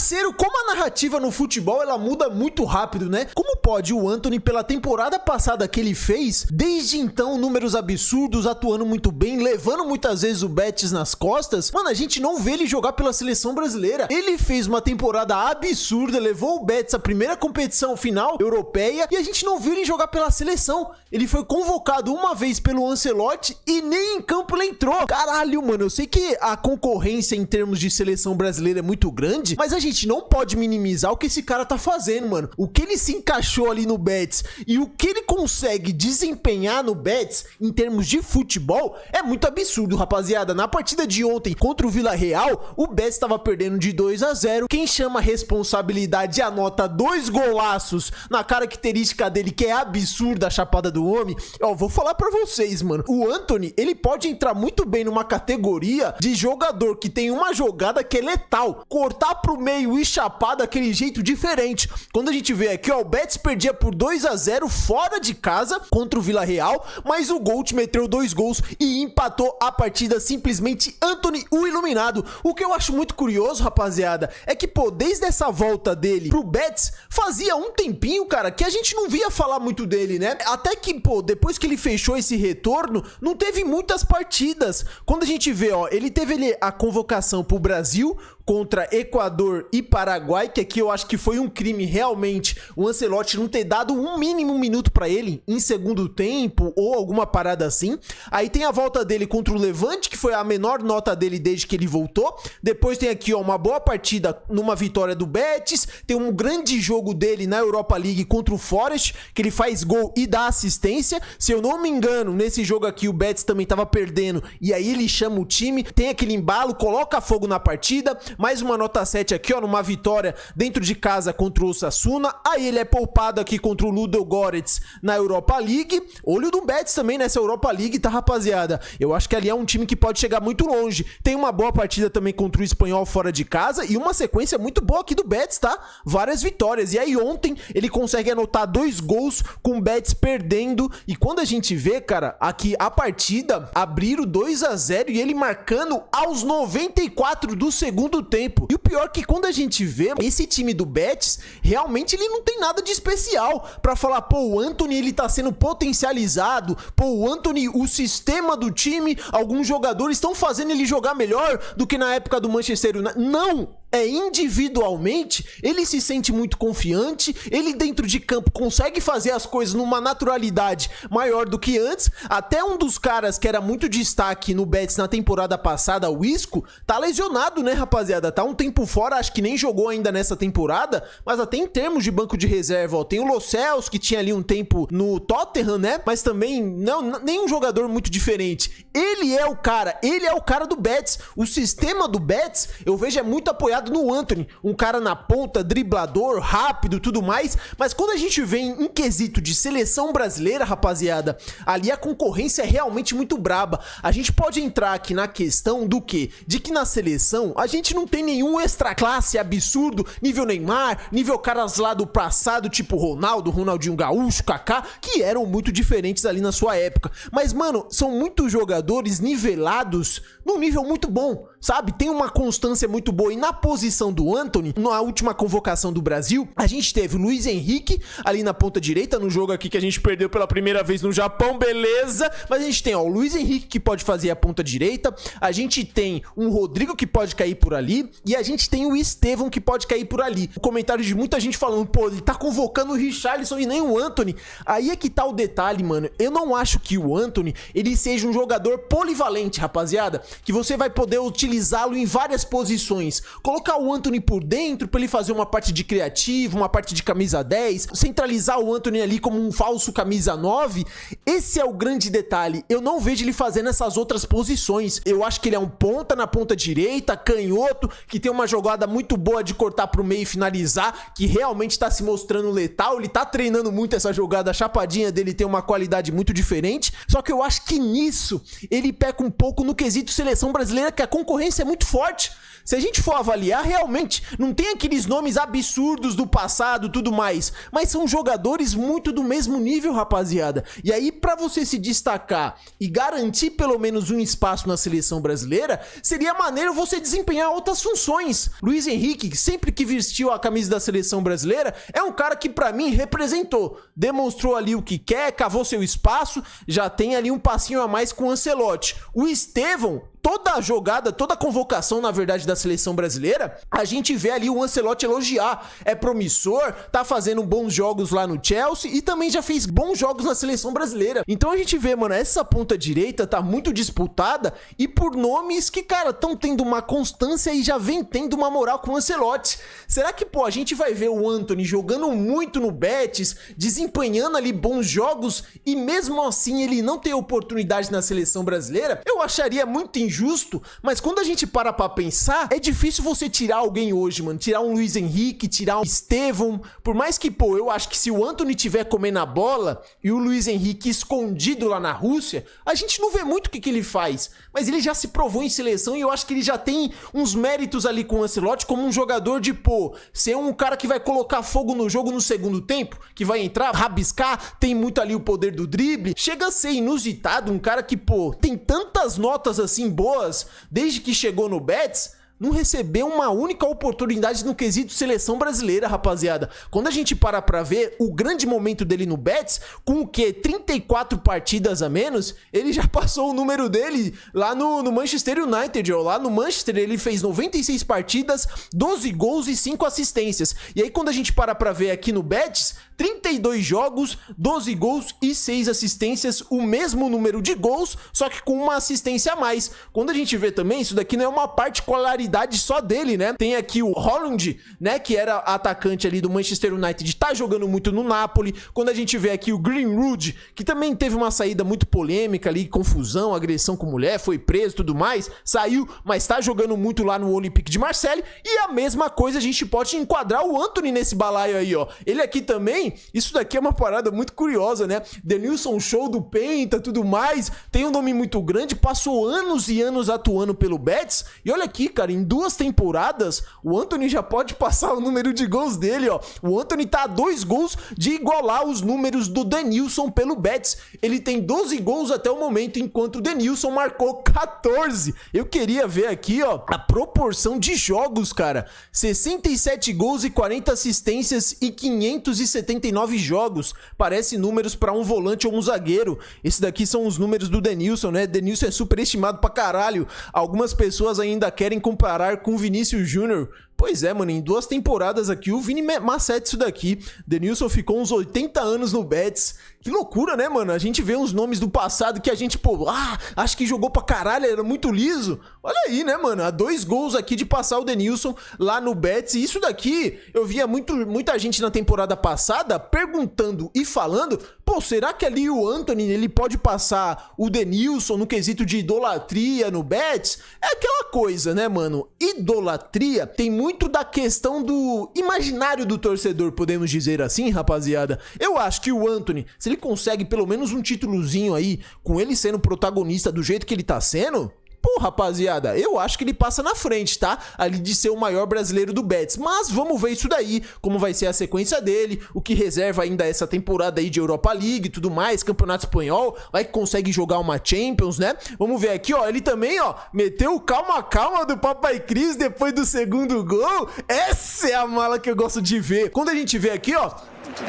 Parceiro, como a narrativa no futebol ela muda muito rápido, né? Como pode o Antony, pela temporada passada que ele fez, desde então números absurdos, atuando muito bem, levando muitas vezes o Betis nas costas, mano, a gente não vê ele jogar pela seleção brasileira. Ele fez uma temporada absurda, levou o Betis à primeira competição final europeia e a gente não viu ele jogar pela seleção. Ele foi convocado uma vez pelo Ancelotti e nem em campo ele entrou. Caralho, mano, eu sei que a concorrência em termos de seleção brasileira é muito grande, mas a gente não pode minimizar o que esse cara tá fazendo, mano. O que ele se encaixou ali no Betis e o que ele consegue desempenhar no Betis em termos de futebol é muito absurdo, rapaziada. Na partida de ontem contra o Villarreal, o Betis estava perdendo de 2-0. Quem chama a responsabilidade anota 2 golaços na característica dele, que é absurda, a chapada do homem. Ó, vou falar pra vocês, mano. O Antony, ele pode entrar muito bem numa categoria de jogador que tem uma jogada que é letal. Cortar pro meio e chapar daquele jeito diferente. Quando a gente vê aqui, ó, o Betis perdia por 2-0 fora de casa contra o Villarreal, mas o Gold meteu 2 gols e empatou a partida, simplesmente Antony, o iluminado. O que eu acho muito curioso, rapaziada, é que, pô, desde essa volta dele pro Betis, fazia um tempinho, cara, que a gente não via falar muito dele, né? Até que, pô, depois que ele fechou esse retorno, não teve muitas partidas. Quando a gente vê, ó, ele teve a convocação pro Brasil contra Equador e Paraguai, que aqui eu acho que foi um crime realmente o Ancelotti não ter dado um mínimo minuto pra ele em segundo tempo ou alguma parada assim. Aí tem a volta dele contra o Levante, que foi a menor nota dele desde que ele voltou. Depois tem aqui, ó, uma boa partida numa vitória do Betis. Tem um grande jogo dele na Europa League contra o Forest, que ele faz gol e dá assistência. Se eu não me engano, nesse jogo aqui o Betis também tava perdendo e aí ele chama o time, tem aquele embalo, coloca fogo na partida. Mais uma nota 7 aqui, ó, numa vitória dentro de casa contra o Osasuna. Aí ele é poupado aqui contra o Ludogorets na Europa League. Olho do Betis também nessa Europa League, tá, rapaziada? Eu acho que ali é um time que pode chegar muito longe. Tem uma boa partida também contra o Espanhol fora de casa e uma sequência muito boa aqui do Betis, tá? Várias vitórias. E aí ontem ele consegue anotar 2 gols com o Betis perdendo. E quando a gente vê, cara, aqui a partida abriram 2-0 e ele marcando aos 94 do segundo tempo. E o pior é que quando a gente vê esse time do Betis, realmente ele não tem nada de especial pra falar, pô, o Antony ele tá sendo potencializado, pô, o Antony, o sistema do time, alguns jogadores estão fazendo ele jogar melhor do que na época do Manchester United. Não! É individualmente, ele se sente muito confiante, ele dentro de campo consegue fazer as coisas numa naturalidade maior do que antes. Até um dos caras que era muito destaque no Betis na temporada passada, o Isco, tá lesionado, né, rapaziada? Tá um tempo fora, acho que nem jogou ainda nessa temporada, mas até em termos de banco de reserva, ó, tem o Lo Celso, que tinha ali um tempo no Tottenham, né, mas também não, nenhum jogador muito diferente. Ele é o cara do Betis. O sistema do Betis, eu vejo, é muito apoiado no Antony, um cara na ponta, driblador, rápido, tudo mais, mas quando a gente vem em quesito de seleção brasileira, rapaziada, ali a concorrência é realmente muito braba. A gente pode entrar aqui na questão do quê? De que na seleção a gente não tem nenhum extra classe absurdo, nível Neymar, nível caras lá do passado, tipo Ronaldo, Ronaldinho Gaúcho, Kaká, que eram muito diferentes ali na sua época. Mas, mano, são muitos jogadores nivelados num nível muito bom, sabe? Tem uma constância muito boa. E na posição do Antony, na última convocação do Brasil, a gente teve o Luiz Henrique ali na ponta direita, no jogo aqui que a gente perdeu pela primeira vez no Japão, beleza? Mas a gente tem, ó, o Luiz Henrique que pode fazer a ponta direita, a gente tem um Rodrigo que pode cair por ali e a gente tem o Estevão que pode cair por ali. O comentário de muita gente falando, pô, ele tá convocando o Richarlison e nem o Antony. Aí é que tá o detalhe, mano. Eu não acho que o Antony, ele seja um jogador polivalente, rapaziada, que você vai poder utilizá-lo em várias posições. Colocar o Antony por dentro pra ele fazer uma parte de criativo, uma parte de camisa 10, centralizar o Antony ali como um falso camisa 9. Esse é o grande detalhe. Eu não vejo ele fazendo essas outras posições. Eu acho que ele é um ponta na ponta direita, canhoto, que tem uma jogada muito boa de cortar pro meio e finalizar, que realmente tá se mostrando letal. Ele tá treinando muito essa jogada, a chapadinha dele tem uma qualidade muito diferente. Só que eu acho que nisso ele peca um pouco no quesito seleção brasileira, que a concorrência é muito forte. Se a gente for avaliar avaliar realmente, não tem aqueles nomes absurdos do passado, tudo mais, mas são jogadores muito do mesmo nível, rapaziada. E aí, pra você se destacar e garantir pelo menos um espaço na seleção brasileira, seria maneiro você desempenhar outras funções. Luiz Henrique, sempre que vestiu a camisa da seleção brasileira, é um cara que pra mim representou, demonstrou ali o que quer, cavou seu espaço, já tem ali um passinho a mais com o Ancelotti. O Estevão, toda a jogada, toda a convocação, na verdade, da seleção brasileira, a gente vê ali o Ancelotti elogiar. É promissor, tá fazendo bons jogos lá no Chelsea e também já fez bons jogos na seleção brasileira. Então a gente vê, mano, essa ponta direita tá muito disputada e por nomes que, cara, estão tendo uma constância e já vem tendo uma moral com o Ancelotti. Será que, pô, a gente vai ver o Antony jogando muito no Betis, desempenhando ali bons jogos e mesmo assim ele não ter oportunidade na seleção brasileira? Eu acharia muito injusto, mas quando a gente para pra pensar, é difícil você tirar alguém hoje, mano. Tirar um Luiz Henrique, tirar um Estevão. Por mais que, pô, eu acho que se o Antony tiver comendo a bola e o Luiz Henrique escondido lá na Rússia, a gente não vê muito o que ele faz. Mas ele já se provou em seleção e eu acho que ele já tem uns méritos ali com o Ancelotti como um jogador de, pô, ser um cara que vai colocar fogo no jogo no segundo tempo, que vai entrar, rabiscar, tem muito ali o poder do drible. Chega a ser inusitado, um cara que, pô, tem tantas notas assim boas desde que chegou no Betis, não recebeu uma única oportunidade no quesito seleção brasileira, rapaziada. Quando a gente para pra ver o grande momento dele no Betis, com o que? 34 partidas a menos, ele já passou o número dele lá no Manchester United, ó. Lá no Manchester ele fez 96 partidas, 12 gols e 5 assistências. E aí quando a gente para pra ver aqui no Betis, 32 jogos, 12 gols e 6 assistências, o mesmo número de gols, só que com uma assistência a mais. Quando a gente vê também, isso daqui não é uma particularidade só dele, né? Tem aqui o Haaland, né, que era atacante ali do Manchester United, tá jogando muito no Napoli. Quando a gente vê aqui o Greenwood, que também teve uma saída muito polêmica ali, confusão, agressão com mulher, foi preso, tudo mais, saiu, mas tá jogando muito lá no Olympique de Marseille. E a mesma coisa a gente pode enquadrar o Antony nesse balaio aí, ó. Ele aqui também, isso daqui é uma parada muito curiosa, né? Denilson Show do Penta, tudo mais, tem um nome muito grande, passou anos e anos atuando pelo Betis, e olha aqui, cara, em 2 temporadas, o Antony já pode passar o número de gols dele, ó. O Antony tá a 2 gols de igualar os números do Denilson pelo Betis. Ele tem 12 gols até o momento, enquanto o Denilson marcou 14. Eu queria ver aqui, ó, a proporção de jogos, cara. 67 gols e 40 assistências e 579 jogos. Parece números pra um volante ou um zagueiro. Esse daqui são os números do Denilson, né? Denilson é superestimado pra caralho. Algumas pessoas ainda querem comparar com o Vinícius Júnior. Pois é, mano, em 2 temporadas aqui, o Vini macete isso daqui. Denilson ficou uns 80 anos no Betis. Que loucura, né, mano? A gente vê uns nomes do passado que a gente, pô, acho que jogou pra caralho, era muito liso. Olha aí, né, mano? Há 2 gols aqui de passar o Denilson lá no Betis. E isso daqui, eu via muita gente na temporada passada perguntando e falando, pô, será que ali o Antony, ele pode passar o Denilson no quesito de idolatria no Betis? É aquela coisa, né, mano? Idolatria tem muito da questão do imaginário do torcedor, podemos dizer assim, rapaziada. Eu acho que o Antony, se ele consegue pelo menos um títulozinho aí, com ele sendo protagonista do jeito que ele tá sendo, pô, rapaziada, eu acho que ele passa na frente, tá? Ali de ser o maior brasileiro do Betis. Mas vamos ver isso daí, como vai ser a sequência dele, o que reserva ainda essa temporada aí de Europa League e tudo mais, Campeonato Espanhol, vai que consegue jogar uma Champions, né? Vamos ver aqui, ó, ele também, ó, meteu o calma do Papai Cris depois do segundo gol. Essa é a mala que eu gosto de ver. Quando a gente vê aqui, ó,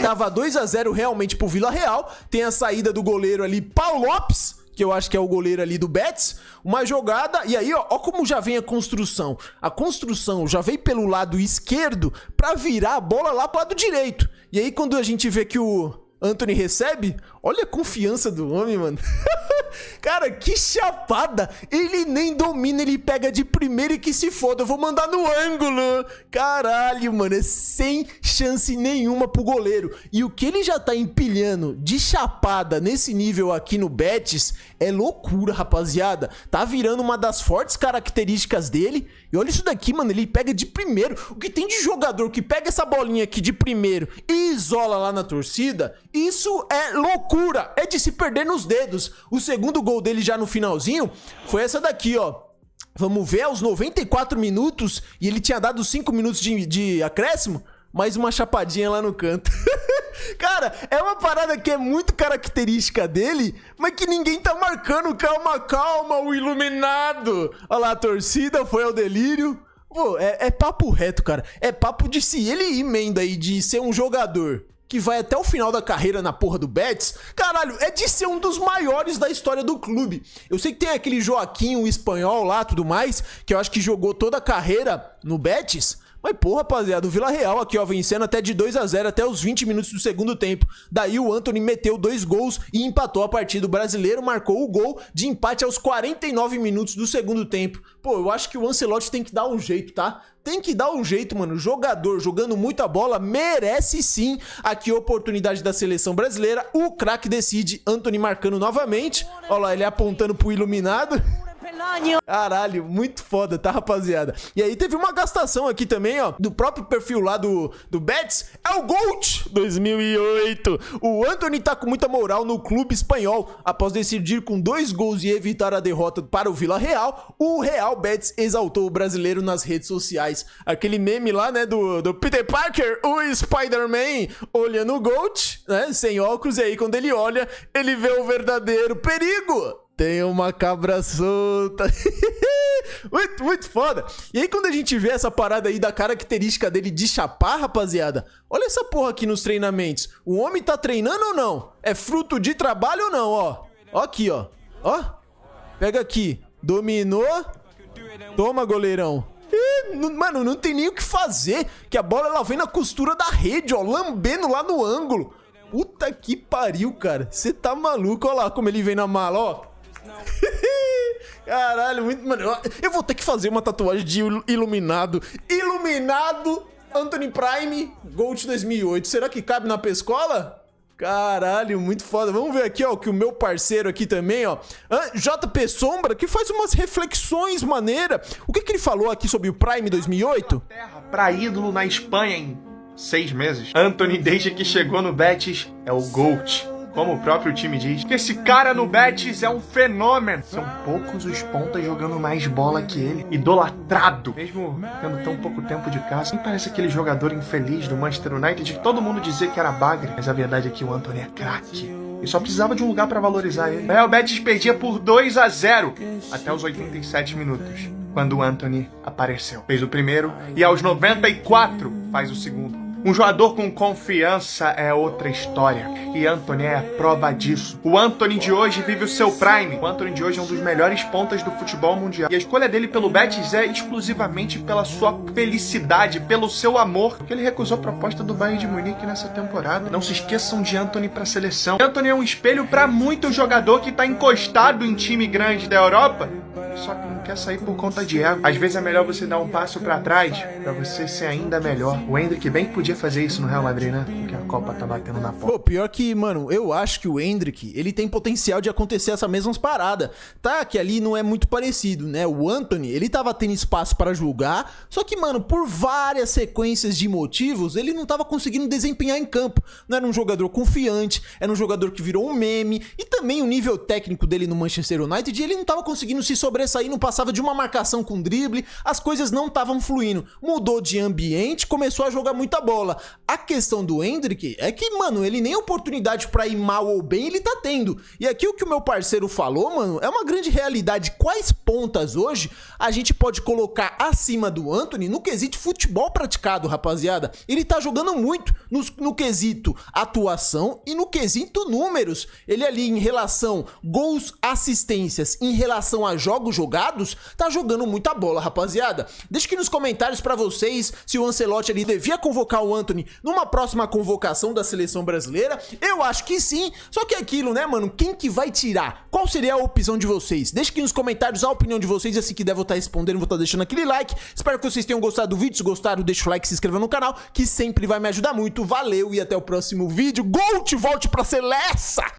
tava 2-0 realmente pro Vila Real, tem a saída do goleiro ali, Paulo Lopes, que eu acho que é o goleiro ali do Betis, uma jogada, e aí, ó como já vem a construção. A construção já veio pelo lado esquerdo pra virar a bola lá pro lado direito. E aí, quando a gente vê que o Antony recebe, olha a confiança do homem, mano. Cara, que chapada. Ele nem domina, ele pega de primeira e que se foda. Eu vou mandar no ângulo. Caralho, mano, é sem chance nenhuma pro goleiro. E o que ele já tá empilhando de chapada nesse nível aqui no Betis é loucura, rapaziada. Tá virando uma das fortes características dele. E olha isso daqui, mano, ele pega de primeiro. O que tem de jogador que pega essa bolinha aqui de primeiro e isola lá na torcida, isso é loucura. É de se perder nos dedos. O segundo gol dele já no finalzinho foi essa daqui, ó. Vamos ver, aos 94 minutos, e ele tinha dado 5 minutos de acréscimo, mais uma chapadinha lá no canto. Cara, é uma parada que é muito característica dele, mas que ninguém tá marcando. Calma, calma, o iluminado. Olha lá, a torcida foi ao delírio. Pô, é papo reto, cara. É papo de se ele emenda aí de ser um jogador que vai até o final da carreira na porra do Betis, caralho, é de ser um dos maiores da história do clube. Eu sei que tem aquele Joaquim, o espanhol lá, tudo mais, que eu acho que jogou toda a carreira no Betis. Mas, pô, rapaziada, o Vila Real aqui, ó, vencendo até de 2-0 até os 20 minutos do segundo tempo. Daí o Antony meteu 2 gols e empatou a partida. O brasileiro marcou o gol de empate aos 49 minutos do segundo tempo. Pô, eu acho que o Ancelotti tem que dar um jeito, tá? Tem que dar um jeito, mano. O jogador jogando muita bola merece sim aqui a oportunidade da seleção brasileira. O craque decide, Antony marcando novamente. Olha lá, ele apontando pro iluminado. Caralho, muito foda, tá, rapaziada? E aí teve uma gastação aqui também, ó, do próprio perfil lá do Betis. É o GOAT 2008. O Antony tá com muita moral no clube espanhol. Após decidir com 2 gols e evitar a derrota para o Vila Real, o Real Betis exaltou o brasileiro nas redes sociais. Aquele meme lá, né, do Peter Parker, o Spider-Man, olhando o GOAT, né, sem óculos, e aí quando ele olha, ele vê o verdadeiro perigo. Tem uma cabra solta. Muito foda. E aí quando a gente vê essa parada aí da característica dele de chapar, rapaziada, olha essa porra aqui nos treinamentos. O homem tá treinando ou não? É fruto de trabalho ou não, ó? Ó aqui, ó. Ó. Pega aqui. Dominou. Toma, goleirão. Mano, não tem nem o que fazer. Que a bola, ela vem na costura da rede, ó. Lambendo lá no ângulo. Puta que pariu, cara. Você tá maluco. Olha lá como ele vem na mala, ó. Caralho, muito... Mano, eu vou ter que fazer uma tatuagem de iluminado. Iluminado Antony Prime GOAT 2008. Será que cabe na pescola? Caralho, muito foda. Vamos ver aqui, ó, que o meu parceiro aqui também, ó, JP Sombra, que faz umas reflexões maneiras. O que ele falou aqui sobre o Prime 2008? Pra ídolo na Espanha em 6 meses. Antony, desde que chegou no Betis, é o GOAT. Como o próprio time diz, que esse cara no Betis é um fenômeno. São poucos os pontas jogando mais bola que ele. Idolatrado. Mesmo tendo tão pouco tempo de casa. Nem parece aquele jogador infeliz do Manchester United que todo mundo dizia que era bagre. Mas a verdade é que o Antony é craque. E só precisava de um lugar pra valorizar ele. O Real Betis perdia por 2-0 até os 87 minutos, quando o Antony apareceu. Fez o primeiro e aos 94 faz o segundo. Um jogador com confiança é outra história. E Antony é a prova disso. O Antony de hoje vive o seu prime. O Antony de hoje é um dos melhores pontas do futebol mundial. E a escolha dele pelo Betis é exclusivamente pela sua felicidade, pelo seu amor. Porque ele recusou a proposta do Bayern de Munique nessa temporada. Não se esqueçam de Antony pra seleção. Antony é um espelho pra muito jogador que tá encostado em time grande da Europa, só que não quer sair por conta de ego. Às vezes é melhor você dar um passo pra trás pra você ser ainda melhor. O Endrick bem que podia fazer isso no Real Madrid, né? Porque a Copa tá batendo na porta. Pô, pior que, mano, eu acho que o Endrick, ele tem potencial de acontecer essa mesma parada. Tá, que ali não é muito parecido, né? O Antony, ele tava tendo espaço para jogar, só que, mano, por várias sequências de motivos, ele não tava conseguindo desempenhar em campo. Não era um jogador confiante, era um jogador que virou um meme, e também o nível técnico dele no Manchester United, ele não tava conseguindo se sobressair, não passava de uma marcação com drible, as coisas não estavam fluindo. Mudou de ambiente, começou a jogar muita bola. A questão do Endrick é que, mano, ele nem oportunidade pra ir mal ou bem ele tá tendo. E aqui o que o meu parceiro falou, mano, é uma grande realidade. Quais pontas hoje a gente pode colocar acima do Antony no quesito futebol praticado, rapaziada? Ele tá jogando muito no quesito atuação e no quesito números. Ele ali em relação gols, assistências, em relação a jogos jogados, tá jogando muita bola, rapaziada. Deixa aqui nos comentários pra vocês se o Ancelotti ali devia convocar o Antony numa próxima convocação da seleção brasileira. Eu acho que sim, só que é aquilo, né, mano? Quem que vai tirar? Qual seria a opção de vocês? Deixa aqui nos comentários a opinião de vocês, assim que der vou estar respondendo, vou estar deixando aquele like. Espero que vocês tenham gostado do vídeo. Se gostaram, deixa o like, se inscreva no canal, que sempre vai me ajudar muito. Valeu e até o próximo vídeo. GOAT, volte pra Celessa!